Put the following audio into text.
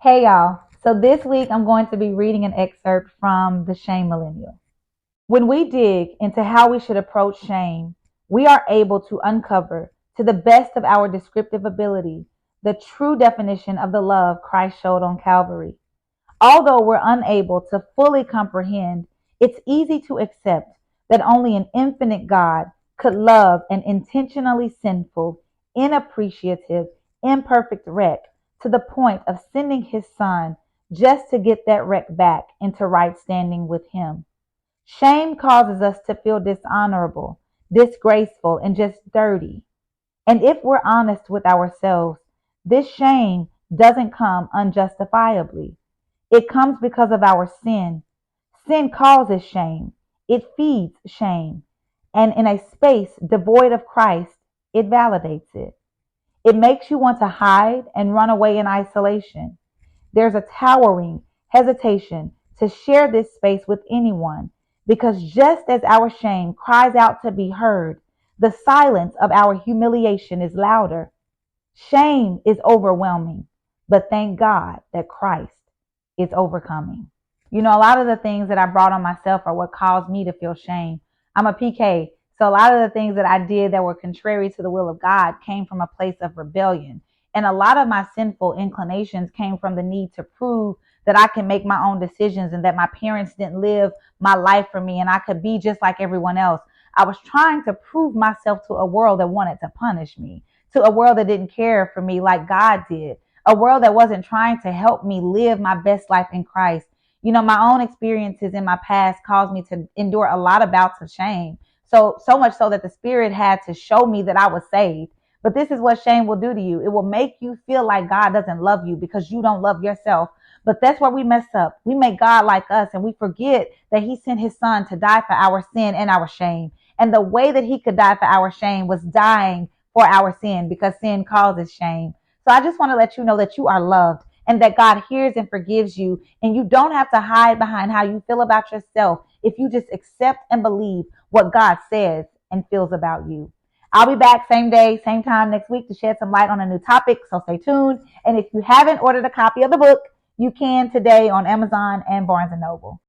Hey y'all. So this week I'm going to be reading an excerpt from The Shame Millennial. When we dig into how we should approach shame, we are able to uncover, to the best of our descriptive ability, the true definition of the love Christ showed on Calvary. Although we're unable to fully comprehend, it's easy to accept that only an infinite God could love an intentionally sinful, inappreciative, imperfect wreck to the point of sending his son just to get that wreck back into right standing with him. Shame causes us to feel dishonorable, disgraceful, and just dirty. And if we're honest with ourselves, this shame doesn't come unjustifiably. It comes because of our sin. Sin causes shame. It feeds shame. And in a space devoid of Christ, it validates it. It makes you want to hide and run away in isolation. There's a towering hesitation to share this space with anyone because just as our shame cries out to be heard, the silence of our humiliation is louder. Shame is overwhelming, but thank God that Christ is overcoming. A lot of the things that I brought on myself are what caused me to feel shame. I'm a PK, so a lot of the things that I did that were contrary to the will of God came from a place of rebellion. And a lot of my sinful inclinations came from the need to prove that I can make my own decisions and that my parents didn't live my life for me and I could be just like everyone else. I was trying to prove myself to a world that wanted to punish me, to a world that didn't care for me like God did, a world that wasn't trying to help me live my best life in Christ. My own experiences in my past caused me to endure a lot of bouts of shame. So much so that the Spirit had to show me that I was saved. But this is what shame will do to you. It will make you feel like God doesn't love you because you don't love yourself. But that's where we mess up. We make God like us and we forget that he sent his son to die for our sin and our shame. And the way that he could die for our shame was dying for our sin because sin causes shame. So I just want to let you know that you are loved and that God hears and forgives you. And you don't have to hide behind how you feel about yourself if you just accept and believe what God says and feels about you. I'll be back same day, same time next week to shed some light on a new topic, so stay tuned. And if you haven't ordered a copy of the book, you can today on Amazon and Barnes & Noble.